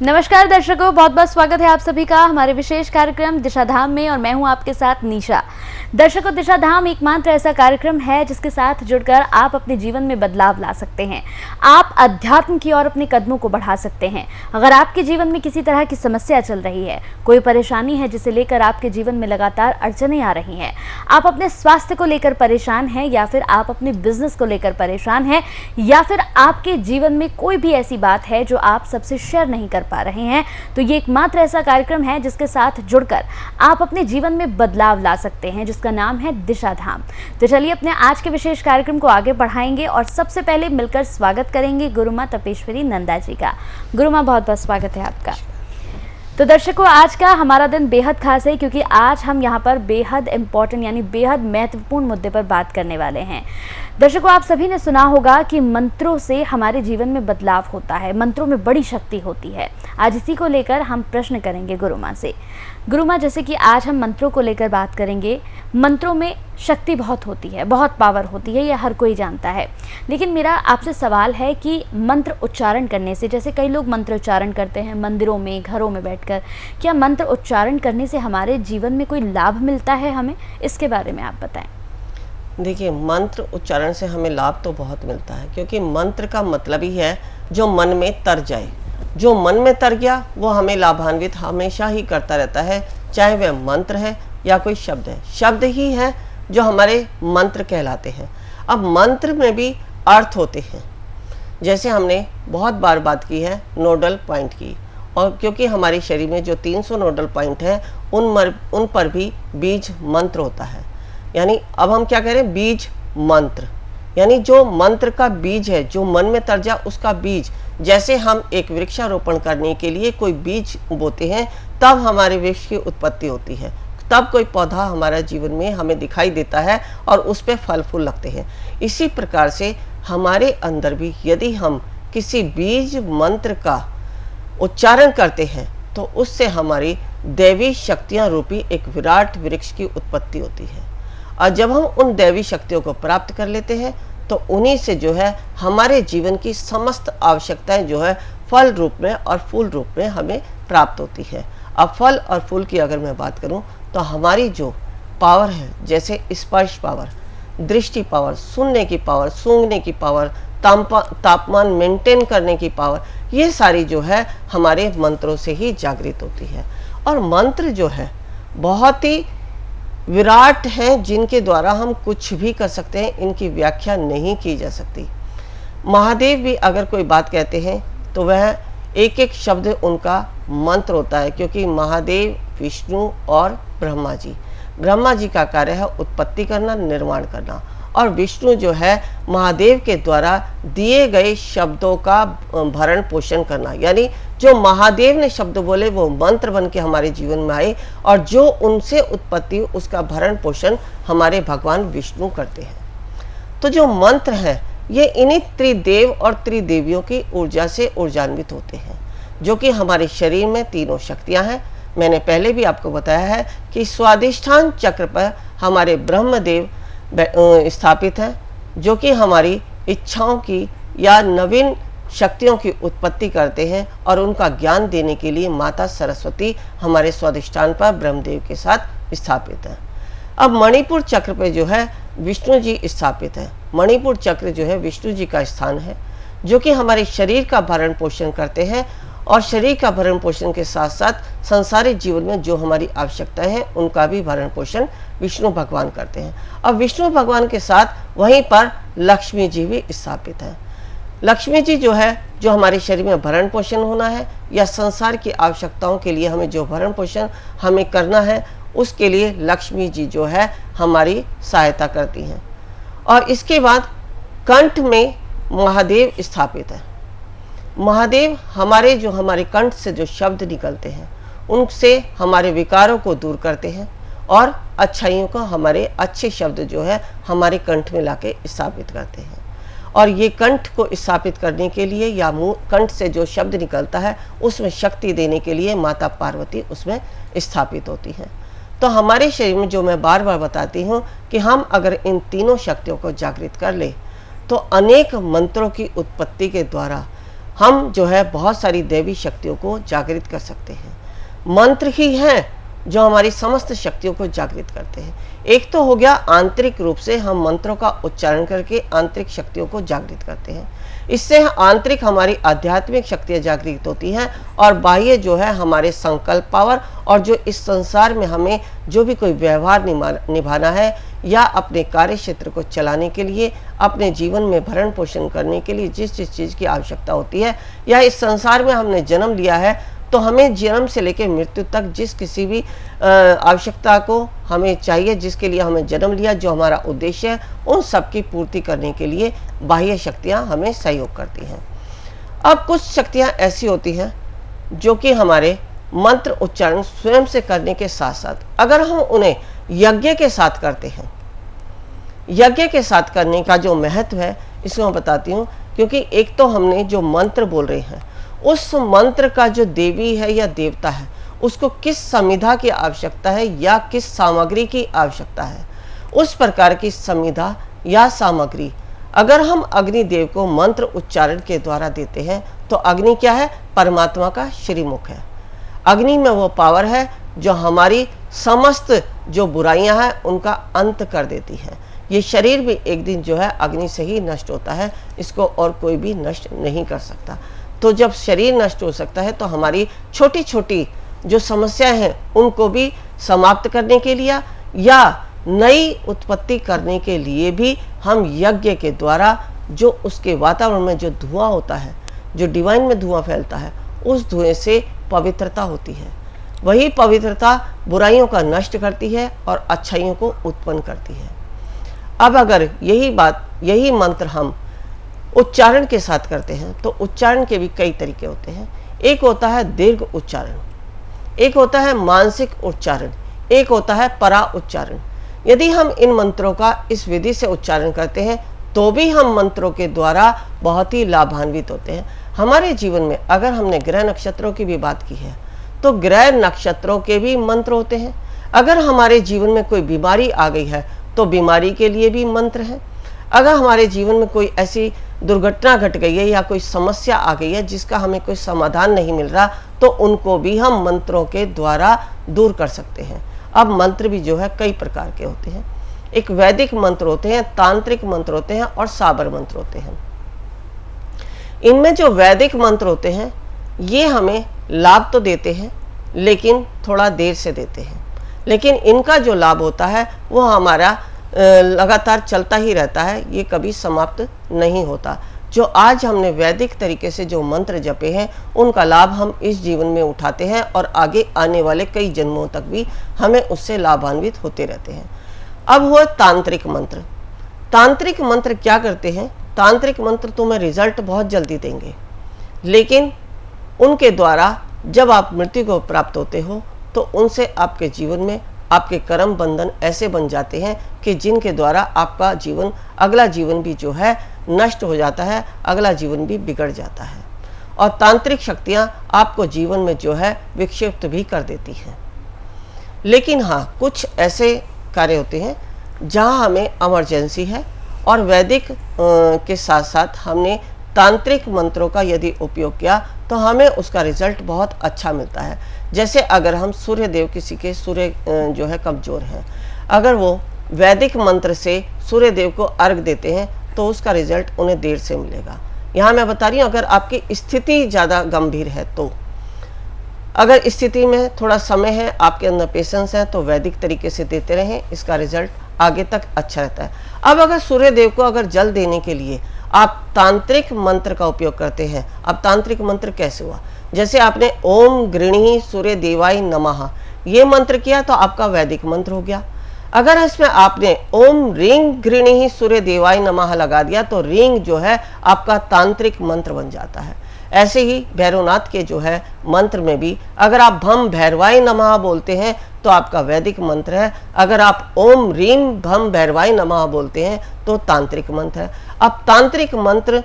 नमस्कार दर्शकों, बहुत बहुत स्वागत है आप सभी का हमारे विशेष कार्यक्रम दिशा धाम में और मैं हूं आपके साथ निशा। दर्शकों, दिशा धाम एकमात्र ऐसा कार्यक्रम है जिसके साथ जुड़कर आप अपने जीवन में बदलाव ला सकते हैं। आप अध्यात्म की ओर अपने कदमों को बढ़ा सकते हैं। अगर आपके जीवन में किसी तरह की समस्या चल रही है, कोई परेशानी है जिसे लेकर आपके जीवन में लगातार अड़चनें आ रही हैं, आप अपने स्वास्थ्य को लेकर परेशान हैं या फिर आप अपने बिजनेस को लेकर परेशान हैं या फिर आपके जीवन में कोई भी ऐसी बात है जो आप सबसे शेयर नहीं कर पा रहे हैं, तो ये एकमात्र ऐसा कार्यक्रम है जिसके साथ जुड़कर आप अपने जीवन में बदलाव ला सकते हैं, जिसका नाम है दिशा धाम। तो चलिए अपने आज के विशेष कार्यक्रम को आगे बढ़ाएंगे और सबसे पहले मिलकर स्वागत करेंगे गुरुमा तपेश्वरी नंदा जी का। गुरुमा, बहुत बहुत स्वागत है आपका। तो दर्शकों, आज का हमारा दिन बेहद खास है क्योंकि आज हम यहाँ पर बेहद इम्पोर्टेंट यानी बेहद महत्वपूर्ण मुद्दे पर बात करने वाले हैं। दर्शकों, आप सभी ने सुना होगा कि मंत्रों से हमारे जीवन में बदलाव होता है, मंत्रों में बड़ी शक्ति होती है। आज इसी को लेकर हम प्रश्न करेंगे गुरुमा से। गुरुमा, जैसे कि आज हम मंत्रों को लेकर बात करेंगे, मंत्रों में शक्ति बहुत होती है, बहुत पावर होती है, ये हर कोई जानता है। लेकिन मेरा आपसे सवाल है कि मंत्र उच्चारण करने से, जैसे कई लोग मंत्र उच्चारण करते हैं मंदिरों में, घरों में बैठकर, क्या मंत्र उच्चारण करने से हमारे जीवन में कोई लाभ मिलता है हमें? इसके बारे में आप बताएं। देखिए, मंत्र उच्चारण से हमें लाभ तो बहुत मिलता है क्योंकि मंत्र का मतलब ही है जो मन में तर जाए। जो मन में तर गया वो हमें लाभान्वित हमेशा ही करता रहता है, चाहे वह मंत्र है या कोई शब्द है। शब्द ही है जो हमारे मंत्र कहलाते हैं। अब मंत्र में भी अर्थ होते हैं, जैसे हमने बहुत बार बात की है नोडल पॉइंट की, और क्योंकि हमारे शरीर में जो 300 नोडल पॉइंट हैं उन पर भी बीज मंत्र होता है। यानी अब हम क्या कह रहे हैं, बीज मंत्र, यानी जो मंत्र का बीज है, जो मन में तर जाए उसका बीज। जैसे हम एक वृक्षारोपण करने के लिए कोई बीज बोते हैं तब हमारे वृक्ष की उत्पत्ति होती है, तब कोई पौधा हमारा जीवन में हमें दिखाई देता है और उस पर फल फूल लगते हैं। इसी प्रकार से हमारे अंदर भी यदि हम किसी बीज मंत्र का उच्चारण करते हैं तो उससे हमारी दैवी शक्तियां रूपी एक विराट वृक्ष की उत्पत्ति होती है। और जब हम उन दैवी शक्तियों को प्राप्त कर लेते हैं तो उन्हीं से जो है हमारे जीवन की समस्त आवश्यकताएं जो है फल रूप में और फूल रूप में हमें प्राप्त होती है। अब फल और फूल की अगर मैं बात करूं तो हमारी जो पावर है, जैसे स्पर्श पावर, दृष्टि पावर, सुनने की पावर, सूंघने की पावर, तापमान मेंटेन करने की पावर, ये सारी जो है हमारे मंत्रों से ही जागृत होती है। और मंत्र जो है बहुत ही विराट हैं, जिनके द्वारा हम कुछ भी कर सकते हैं, इनकी व्याख्या नहीं की जा सकती। महादेव भी अगर कोई बात कहते हैं तो वह एक एक शब्द उनका मंत्र होता है, क्योंकि महादेव, विष्णु और ब्रह्मा जी का कार्य है उत्पत्ति करना, निर्माण करना, और विष्णु जो है महादेव के द्वारा दिए गए शब्दों का भरण पोषण करना। यानी जो महादेव ने शब्द बोले वो मंत्र बन के हमारे जीवन में आए और जो उनसे उत्पत्ति उसका भरण पोषण हमारे भगवान विष्णु करते हैं। तो जो मंत्र हैं ये इन्हीं त्रिदेव और त्रिदेवियों की ऊर्जा से ऊर्जान्वित होते हैं, जो कि हमारे शरीर में तीनों शक्तियां हैं। मैंने पहले भी आपको बताया है कि स्वादिष्ठान चक्र पर हमारे ब्रह्मदेव स्थापित हैं, जो कि हमारी इच्छाओं की या नवीन शक्तियों की उत्पत्ति करते हैं, और उनका ज्ञान देने के लिए माता सरस्वती हमारे स्वादिष्ठान पर ब्रह्मदेव के साथ स्थापित हैं। अब मणिपुर चक्र पे जो है विष्णु जी स्थापित हैं। मणिपुर चक्र जो है विष्णु जी का स्थान है, जो कि हमारे शरीर का भरण पोषण करते हैं, और शरीर का भरण पोषण के साथ साथ संसारिक जीवन में जो हमारी आवश्यकताएं हैं उनका भी भरण पोषण विष्णु भगवान करते हैं। अब विष्णु भगवान के साथ वहीं पर लक्ष्मी जी भी स्थापित हैं। लक्ष्मी जी जो है, जो हमारे शरीर में भरण पोषण होना है या संसार की आवश्यकताओं के लिए हमें जो भरण पोषण हमें करना है, उसके लिए लक्ष्मी जी जो है हमारी सहायता करती हैं। और इसके बाद कंठ में महादेव स्थापित है। महादेव हमारे कंठ से जो शब्द निकलते हैं उनसे हमारे विकारों को दूर करते हैं और अच्छाइयों को, हमारे अच्छे शब्द जो है हमारे कंठ में लाके स्थापित करते हैं। और ये कंठ को स्थापित करने के लिए या मुंह, कंठ से जो शब्द निकलता है उसमें शक्ति देने के लिए माता पार्वती उसमें स्थापित होती हैं। तो हमारे शरीर में, जो मैं बार बार बताती हूँ, कि हम अगर इन तीनों शक्तियों को जागृत कर ले तो अनेक मंत्रों की उत्पत्ति के द्वारा हम जो है बहुत सारी दैवी शक्तियों को जागृत कर सकते हैं। मंत्र ही हैं जो हमारी समस्त शक्तियों को जागृत करते हैं। एक तो हो गया आंतरिक रूप से हम मंत्रों का उच्चारण करके आंतरिक शक्तियों को जागृत करते हैं। इससे आंतरिक हमारी आध्यात्मिक शक्तियाँ जागृत होती हैं और बाह्य जो है हमारे संकल्प पावर और जो इस संसार में हमें जो भी कोई व्यवहार निभाना है या अपने कार्य क्षेत्र को चलाने के लिए, अपने जीवन में भरण पोषण करने के लिए जिस जिस चीज़ की आवश्यकता होती है, या इस संसार में हमने जन्म लिया है तो हमें जन्म से लेकर मृत्यु तक जिस किसी भी आवश्यकता को हमें चाहिए, जिसके लिए हमें जन्म लिया, जो हमारा उद्देश्य है, उन सब की पूर्ति करने के लिए बाह्य शक्तियाँ हमें सहयोग करती हैं। अब कुछ शक्तियाँ ऐसी होती हैं जो कि हमारे मंत्र उच्चारण स्वयं से करने के साथ साथ अगर हम उन्हें यज्ञ के साथ करते हैं, यज्ञ के साथ करने का जो महत्व है इसको मैं बताती हूँ। क्योंकि एक तो हमने जो मंत्र बोल रहे हैं उस मंत्र का जो देवी है या देवता है उसको किस संविधा की आवश्यकता है या किस सामग्री की आवश्यकता है, उस प्रकार की संविधा या सामग्री अगर हम अग्निदेव को मंत्र उच्चारण के द्वारा देते हैं तो अग्नि क्या है? परमात्मा का श्रीमुख है। अग्नि में वो पावर है जो हमारी समस्त जो बुराइयां हैं उनका अंत कर देती है। ये शरीर भी एक दिन जो है अग्नि से ही नष्ट होता है, इसको और कोई भी नष्ट नहीं कर सकता। तो जब शरीर नष्ट हो सकता है तो हमारी छोटी छोटी जो समस्याएं हैं उनको भी समाप्त करने के लिए या नई उत्पत्ति करने के लिए भी हम यज्ञ के द्वारा जो उसके वातावरण में जो धुआं होता है, जो डिवाइन में धुआं फैलता है, उस धुएं से पवित्रता होती है। वही पवित्रता बुराइयों का नष्ट करती है और अच्छाइयों को उत्पन्न करती है। अब अगर यही मंत्र हम उच्चारण के साथ करते हैं तो उच्चारण के भी कई तरीके होते हैं। एक होता है दीर्घ उच्चारण, एक होता है मानसिक उच्चारण, एक होता है परा उच्चारण। यदि हम इन मंत्रों का इस विधि से उच्चारण करते हैं तो भी हम मंत्रों के द्वारा बहुत ही लाभान्वित होते हैं। हमारे जीवन में अगर हमने ग्रह नक्षत्रों की भी बात की है तो ग्रह नक्षत्रों के भी मंत्र होते हैं। अगर हमारे जीवन में कोई बीमारी आ गई है तो बीमारी के लिए भी मंत्र है। अगर हमारे जीवन में कोई ऐसी दुर्घटना घट गई है या कोई समस्या आ गई है जिसका हमें कोई समाधान नहीं मिल रहा तो उनको भी हम मंत्रों के द्वारा दूर कर सकते हैं। अब मंत्र भी जो है कई प्रकार के होते हैं। एक वैदिक मंत्र होते हैं, तांत्रिक मंत्र होते हैं और साबर मंत्र होते हैं। इनमें जो वैदिक मंत्र होते हैं ये हमें लाभ तो देते हैं लेकिन थोड़ा देर से देते हैं, लेकिन इनका जो लाभ होता है वो हमारा लगातार चलता ही रहता है, ये कभी समाप्त नहीं होता। जो आज हमने वैदिक तरीके से जो मंत्र जपे हैं उनका लाभ हम इस जीवन में उठाते हैं और आगे आने वाले कई जन्मों तक भी हमें उससे लाभान्वित होते रहते हैं। अब हुआ तांत्रिक मंत्र। तांत्रिक मंत्र क्या करते हैं? तांत्रिक मंत्र तुम्हें रिजल्ट बहुत जल्दी देंगे, लेकिन उनके द्वारा जब आप मृत्यु को प्राप्त होते हो तो उनसे आपके जीवन में आपके कर्म बंधन ऐसे बन जाते हैं कि जिनके द्वारा आपका जीवन, अगला जीवन भी जो है नष्ट हो जाता है, अगला जीवन भी बिगड़ जाता है और तांत्रिक शक्तियाँ आपको जीवन में जो है विक्षिप्त भी कर देती हैं। लेकिन हाँ, कुछ ऐसे कार्य होते हैं जहाँ हमें इमरजेंसी है और वैदिक के साथ साथ हमने तांत्रिक मंत्रों का यदि उपयोग किया तो हमें उसका रिजल्ट बहुत अच्छा मिलता है। जैसे अगर हम सूर्य देव, किसी के सूर्य जो है कमज़ोर हैं, अगर वो वैदिक मंत्र से सूर्य देव को अर्घ देते हैं तो उसका रिजल्ट उन्हें देर से मिलेगा। यहाँ मैं बता रही हूँ अगर आपकी स्थिति ज़्यादा गंभीर है तो, अगर स्थिति में थोड़ा समय है, आपके अंदर पेशेंस है तो वैदिक तरीके से देते रहें, इसका रिजल्ट आगे तक अच्छा रहता है। अब अगर सूर्य देव को अगर जल देने के लिए आप तांत्रिक मंत्र का उपयोग करते हैं, अब तांत्रिक मंत्र कैसे हुआ? जैसे आपने ओम गृणी सूर्य देवाय नमः ये मंत्र किया तो आपका वैदिक मंत्र हो गया। अगर इसमें आपने ओम रींग गृणी सूर्य देवाय नमः लगा दिया तो रींग जो है आपका तांत्रिक मंत्र बन जाता है। ऐसे ही भैरवनाथ के जो है मंत्र में भी अगर आप भम भैरवाय नमः बोलते हैं तो आपका वैदिक मंत्र है। अगर आप ओम रीम भम भैरवाय नमः बोलते हैं तो तांत्रिक मंत्र है। अब तांत्रिक मंत्र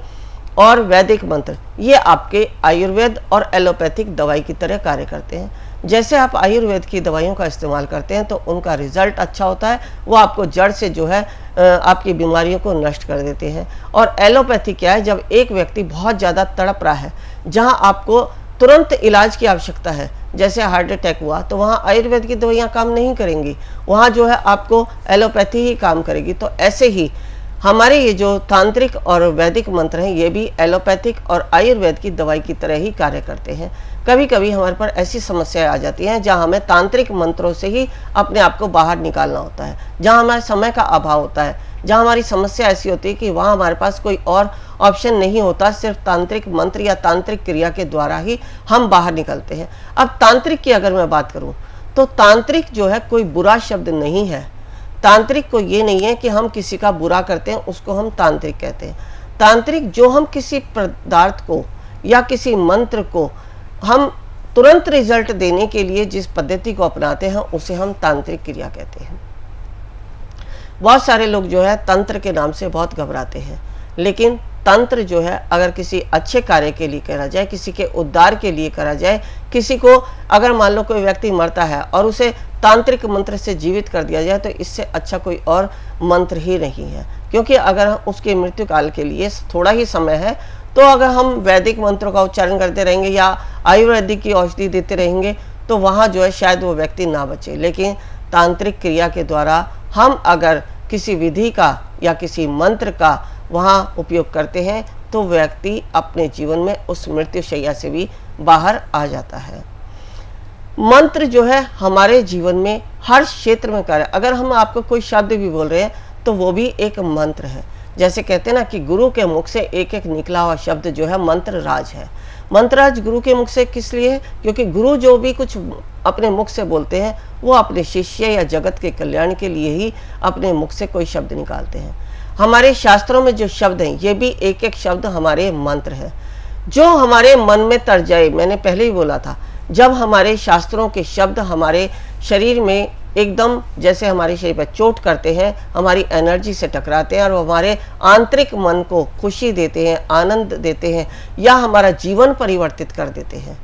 और वैदिक मंत्र ये आपके आयुर्वेद और एलोपैथिक दवाई की तरह कार्य करते हैं। जैसे आप आयुर्वेद की दवाइयों का इस्तेमाल करते हैं तो उनका रिजल्ट अच्छा होता है, वो आपको जड़ से जो है आपकी बीमारियों को नष्ट कर देते हैं। और एलोपैथी क्या है, जब एक व्यक्ति बहुत ज़्यादा तड़प रहा है, जहाँ आपको तुरंत इलाज की आवश्यकता है, जैसे हार्ट अटैक हुआ, तो वहाँ आयुर्वेद की दवाइयाँ काम नहीं करेंगी, वहाँ जो है आपको एलोपैथी ही काम करेगी। तो ऐसे ही हमारे ये जो तांत्रिक और वैदिक मंत्र हैं, ये भी एलोपैथिक और आयुर्वेद की दवाई की तरह ही कार्य करते हैं। कभी कभी हमारे पर ऐसी समस्याएं आ जाती हैं जहां हमें तांत्रिक मंत्रों से ही अपने आप को बाहर निकालना होता है, जहां हमारे समय का अभाव होता है, जहां हमारी समस्या ऐसी होती है कि वहां हमारे पास कोई और ऑप्शन नहीं होता, सिर्फ तांत्रिक मंत्र या तांत्रिक क्रिया के द्वारा ही हम बाहर निकलते हैं। अब तांत्रिक की अगर मैं बात करूँ तो तांत्रिक जो है कोई बुरा शब्द नहीं है। तांत्रिक को ये नहीं है कि हम किसी का बुरा करते हैं उसको हम तांत्रिक कहते हैं। तांत्रिक जो हम किसी पदार्थ को या किसी मंत्र को हम तुरंत रिजल्ट देने के लिए जिस पद्धति को अपनाते हैं उसे हम तांत्रिक क्रिया कहते हैं। बहुत सारे लोग जो है तंत्र के नाम से बहुत घबराते हैं, लेकिन तंत्र जो है अगर किसी अच्छे कार्य के लिए करा जाए, किसी के उद्धार के लिए करा जाए, किसी को अगर मान लो कोई व्यक्ति मरता है और उसे तांत्रिक मंत्र से जीवित कर दिया जाए, तो इससे अच्छा कोई और मंत्र ही नहीं है। क्योंकि अगर उसके मृत्यु काल के लिए थोड़ा ही समय है, तो अगर हम वैदिक मंत्रों का उच्चारण करते रहेंगे या आयुर्वेदिक की औषधि देते रहेंगे तो वहाँ जो है शायद वो व्यक्ति ना बचे। लेकिन तांत्रिक क्रिया के द्वारा हम अगर किसी विधि का या किसी मंत्र का वहाँ उपयोग करते हैं तो व्यक्ति अपने जीवन में उस मृत्युशैया से भी बाहर आ जाता है। मंत्र जो है हमारे जीवन में हर क्षेत्र में कार्य, अगर हम आपको कोई शब्द भी बोल रहे हैं तो वो भी एक मंत्र है। जैसे कहते हैं ना कि गुरु के मुख से एक एक निकला हुआ शब्द जो है मंत्र राज है। मंत्र राज गुरु के मुख से किस लिए? क्योंकि गुरु जो भी कुछ अपने मुख से बोलते हैं वो अपने शिष्य या जगत के कल्याण के लिए ही अपने मुख से कोई शब्द निकालते हैं। हमारे शास्त्रों में जो शब्द हैं ये भी एक एक शब्द हमारे मंत्र हैं जो हमारे मन में तर जाए। मैंने पहले ही बोला था, जब हमारे शास्त्रों के शब्द हमारे शरीर में एकदम जैसे हमारे शरीर पर चोट करते हैं, हमारी एनर्जी से टकराते हैं और वो हमारे आंतरिक मन को खुशी देते हैं, आनंद देते हैं या हमारा जीवन परिवर्तित कर देते हैं,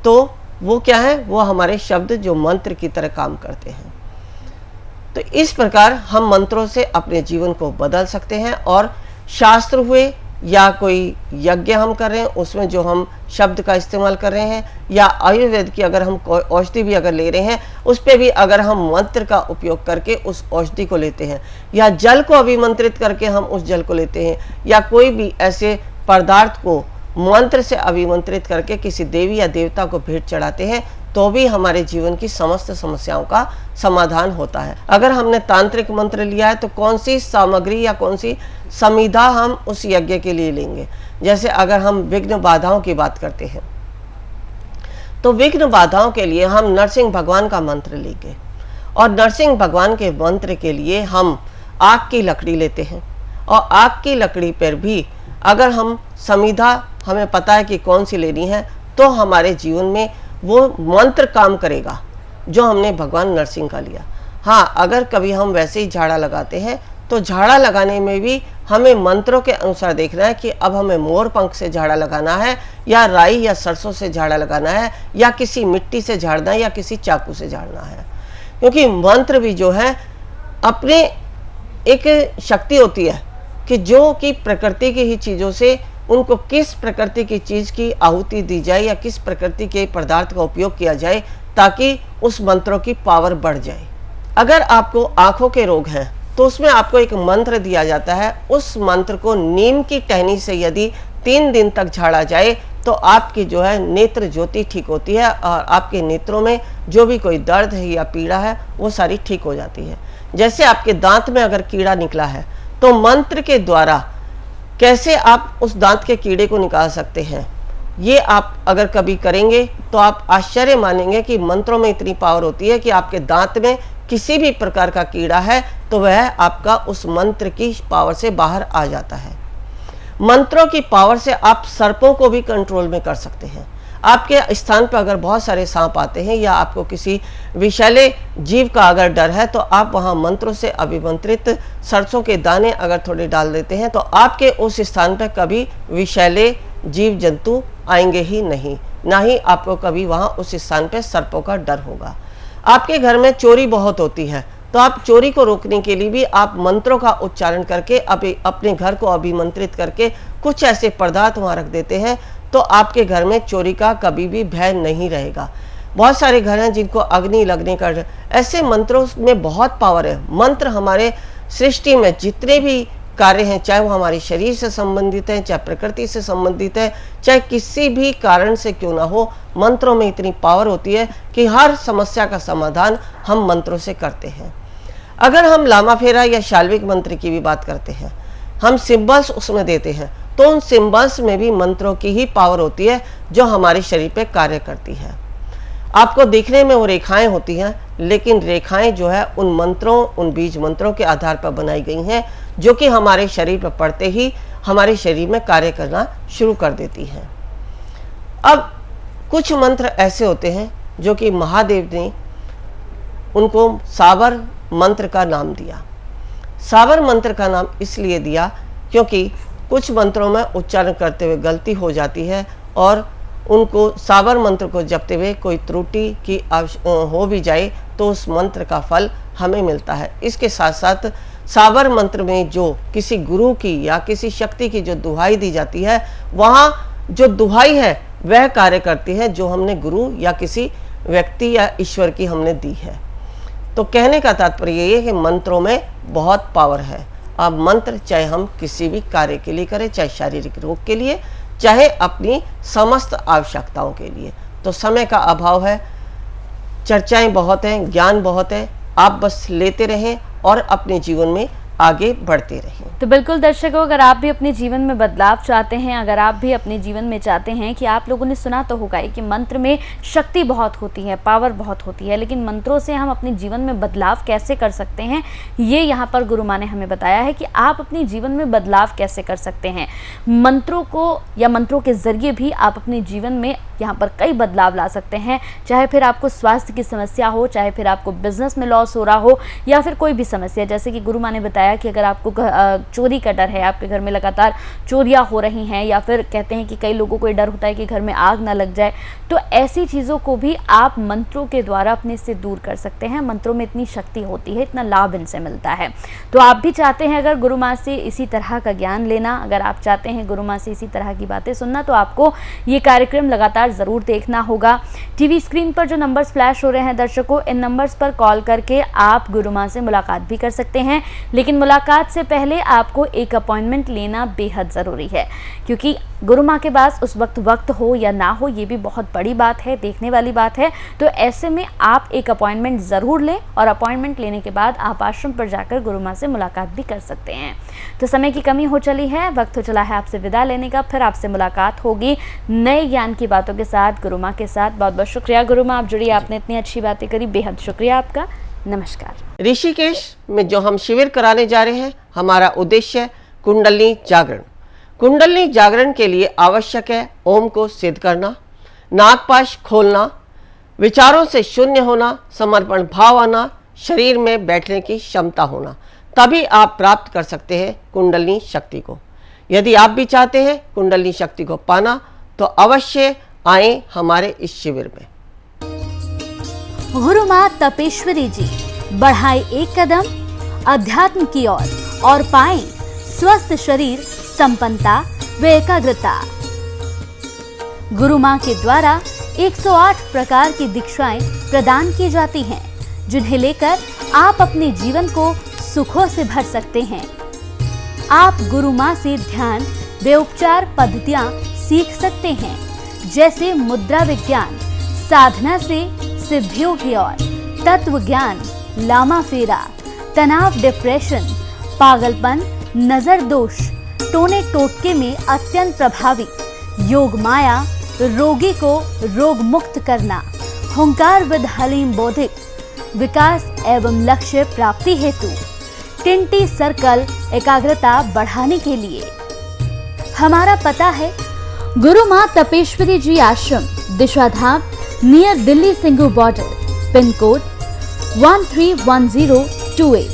तो वो क्या है? वो हमारे शब्द जो मंत्र की तरह काम करते हैं। तो इस प्रकार हम मंत्रों से अपने जीवन को बदल सकते हैं। और शास्त्र हुए या कोई यज्ञ हम कर रहे हैं उसमें जो हम शब्द का इस्तेमाल कर रहे हैं, या आयुर्वेद की अगर हम कोई औषधि भी अगर ले रहे हैं उस पर भी अगर हम मंत्र का उपयोग करके उस औषधि को लेते हैं, या जल को अभिमंत्रित करके हम उस जल को लेते हैं, या कोई भी ऐसे पदार्थ को मंत्र से अभिमंत्रित करके किसी देवी या देवता को भेंट चढ़ाते हैं, तो भी हमारे जीवन की समस्त समस्याओं का समाधान होता है। अगर हमने तांत्रिक मंत्र लिया है तो कौन सी सामग्री या कौन सी समिधा हम उस यज्ञ के लिए लेंगे? जैसे अगर हम विघ्न बाधाओं की बात करते हैं तो विघ्न बाधाओं के लिए हम नरसिंह भगवान का मंत्र लेंगे, और नरसिंह भगवान के मंत्र के लिए हम आग की लकड़ी लेते हैं, और आग की लकड़ी पर भी अगर हम समिधा हमें पता है कि कौन सी लेनी है तो हमारे जीवन में वो मंत्र काम करेगा जो हमने भगवान नरसिंह का लिया। हाँ, अगर कभी हम वैसे ही झाड़ा लगाते हैं तो झाड़ा लगाने में भी हमें मंत्रों के अनुसार देखना है कि अब हमें मोर पंख से झाड़ा लगाना है, या राई या सरसों से झाड़ा लगाना है, या किसी मिट्टी से झाड़ना है, या किसी चाकू से झाड़ना है। क्योंकि मंत्र भी जो है अपने एक शक्ति होती है कि जो कि प्रकृति की ही चीज़ों से उनको किस प्रकृति की चीज़ की आहुति दी जाए या किस प्रकृति के पदार्थ का उपयोग किया जाए ताकि उस मंत्रों की पावर बढ़ जाए। अगर आपको आँखों के रोग हैं तो उसमें आपको एक मंत्र दिया जाता है, उस मंत्र को नीम की टहनी से यदि 3 दिन तक झाड़ा जाए तो आपकी जो है नेत्र ज्योति ठीक होती है और आपके नेत्रों में जो भी कोई दर्द है या पीड़ा है वो सारी ठीक हो जाती है। जैसे आपके दांत में अगर कीड़ा निकला है तो मंत्र के द्वारा कैसे आप उस दांत के कीड़े को निकाल सकते हैं, ये आप अगर कभी करेंगे तो आप आश्चर्य मानेंगे कि मंत्रों में इतनी पावर होती है कि आपके दांत में किसी भी प्रकार का कीड़ा है तो वह आपका उस मंत्र की पावर से बाहर आ जाता है। मंत्रों की पावर से आप सर्पों को भी कंट्रोल में कर सकते हैं। आपके स्थान पर अगर बहुत सारे सांप आते हैं या आपको किसी विषैले जीव का अगर डर है तो आप वहां मंत्रों से अभिमंत्रित सरसों के दाने अगर थोड़े डाल देते हैं तो आपके उस स्थान पर कभी विषैले जीव जंतु आएंगे ही नहीं। ना ही आपको कभी वहाँ उस स्थान पे सर्पों का डर होगा। आपके घर में चोरी बहुत होती है, तो आप चोरी को रोकने के लिए भी आप मंत्रों का उच्चारण करके अपने घर को अभिमंत्रित करके कुछ ऐसे पदार्थ वहाँ रख देते हैं, तो आपके घर में चोरी का कभी भी भय नहीं रहेगा। बहुत सारे घर हैं जिनको अग्नि लगने का, ऐसे मंत्रों में बहुत पावर है। मंत्र हमारे सृष्टि में जितने भी कार्य हैं, चाहे वो हमारे शरीर से संबंधित है, चाहे प्रकृति से संबंधित है, चाहे किसी भी कारण से क्यों ना हो, मंत्रों में इतनी पावर होती है कि हर समस्या का समाधान हम मंत्रों से करते हैं। अगर हम लामा फेरा या शाल्विक मंत्र की भी बात करते हैं, हम सिंबल्स उसमें देते हैं, तो उन सिंबल्स में भी मंत्रों की ही पावर होती है जो हमारे शरीर पे कार्य करती है। आपको दिखने में वो रेखाएं होती हैं, लेकिन रेखाएं जो है उन मंत्रों, उन बीज मंत्रों के आधार पर बनाई गई हैं, जो कि हमारे शरीर पर पड़ते ही हमारे शरीर में कार्य करना शुरू कर देती हैं। अब कुछ मंत्र ऐसे होते हैं जो कि महादेव ने उनको साबर मंत्र का नाम दिया। साबर मंत्र का नाम इसलिए दिया क्योंकि कुछ मंत्रों में उच्चारण करते हुए गलती हो जाती है और उनको साबर मंत्र को जपते हुए कोई त्रुटि की हो भी जाए तो उस मंत्र का फल हमें मिलता है। इसके साथ साथ साबर मंत्र में जो किसी गुरु की या किसी शक्ति की जो दुहाई दी जाती है, वहाँ जो दुहाई है वह कार्य करती है जो हमने गुरु या किसी व्यक्ति या ईश्वर की हमने दी है। तो कहने का तात्पर्य ये है कि मंत्रों में बहुत पावर है। अब मंत्र चाहे हम किसी भी कार्य के लिए करें, चाहे शारीरिक रोग के लिए, चाहे अपनी समस्त आवश्यकताओं के लिए। तो समय का अभाव है, चर्चाएं बहुत हैं, ज्ञान बहुत है, आप बस लेते रहें और अपने जीवन में आगे बढ़ते रहें। तो बिल्कुल दर्शकों, अगर आप भी अपने जीवन में बदलाव चाहते हैं, अगर आप भी अपने जीवन में चाहते हैं कि आप लोगों ने सुना तो होगा कि मंत्र में शक्ति बहुत होती है, पावर बहुत होती है, लेकिन मंत्रों से हम अपने जीवन में बदलाव कैसे कर सकते हैं, ये यहाँ पर गुरु माँ ने हमें बताया है कि आप अपने जीवन में बदलाव कैसे कर सकते हैं। मंत्रों को या मंत्रों के जरिए भी आप अपने जीवन में यहाँ पर कई बदलाव ला सकते हैं। चाहे फिर आपको स्वास्थ्य की समस्या हो, चाहे फिर आपको बिजनेस में लॉस हो रहा हो, या फिर कोई भी समस्या, जैसे कि गुरु माँ ने बताया कि अगर आपको चोरी का डर है, आपके घर में लगातार चोरियां हो रही हैं, या फिर कहते हैं कि कई लोगों को डर होता है कि घर में आग ना लग जाए, तो ऐसी चीज़ों को भी आप मंत्रों के द्वारा अपने से दूर कर सकते हैं। मंत्रों में इतनी शक्ति होती है, इतना लाभ इनसे मिलता है। तो आप भी चाहते हैं अगर गुरु माँ से इसी तरह का ज्ञान लेना, अगर आप चाहते हैं गुरु माँ से इसी तरह की बातें सुनना, तो आपको ये कार्यक्रम लगातार ज़रूर देखना होगा। टीवी स्क्रीन पर जो नंबर्स फ्लैश हो रहे हैं दर्शकों, इन नंबर्स पर कॉल करके आप गुरु माँ से मुलाकात भी कर सकते हैं, लेकिन मुलाकात से पहले आपको एक अपॉइंटमेंट लेना बेहद ज़रूरी है, क्योंकि गुरु माँ के पास उस वक्त हो या ना हो, ये भी बहुत बड़ी बात है, देखने वाली बात है। तो ऐसे में आप एक अपॉइंटमेंट ज़रूर लें, और अपॉइंटमेंट लेने के बाद आप आश्रम पर जाकर गुरु माँ से मुलाकात भी कर सकते हैं। तो समय की कमी हो चली है, वक्त हो चला है आपसे विदा लेने का। फिर आपसे मुलाकात होगी नए ज्ञान की बातों के साथ, गुरु माँ के साथ। बहुत बहुत शुक्रिया गुरु माँ, आप जुड़ी, आपने इतनी अच्छी बातें करी, बेहद शुक्रिया आपका। नमस्कार। ऋषिकेश में जो हम शिविर कराने जा रहे हैं, हमारा उद्देश्य कुंडलिनी जागरण। कुंडलिनी जागरण के लिए आवश्यक है ओम को सिद्ध करना, नागपाश खोलना, विचारों से शून्य होना, समर्पण भाव आना, शरीर में बैठने की क्षमता होना, तभी आप प्राप्त कर सकते हैं कुंडलिनी शक्ति को। यदि आप भी चाहते हैं कुंडलिनी शक्ति को पाना, तो अवश्य आए हमारे इस शिविर में। गुरु माँ तपेश्वरी जी बढ़ाए एक कदम अध्यात्म की ओर और पाएं स्वस्थ शरीर, संपन्नता व एकाग्रता। गुरु माँ के द्वारा 108 प्रकार की दीक्षाएं प्रदान की जाती हैं, जिन्हें लेकर आप अपने जीवन को सुखों से भर सकते हैं। आप गुरु माँ से ध्यान व उपचार पद्धतियां सीख सकते हैं, जैसे मुद्रा विज्ञान, साधना से सिद्धियों की ओर, तत्व ज्ञान, लामा फेरा, तनाव, डिप्रेशन, पागलपन, नजर दोष, टोने टोटके में अत्यंत प्रभावी, योग माया, रोगी को रोग मुक्त करना, हुंकार विद हलीम बौद्धिक, विकास एवं लक्ष्य प्राप्ति हेतु, टिंटी सर्कल एकाग्रता बढ़ाने के लिए। हमारा पता है गुरु माँ Tapeshwari ji Ashram, Dishadham, near Delhi Singhu border, pin code 131028।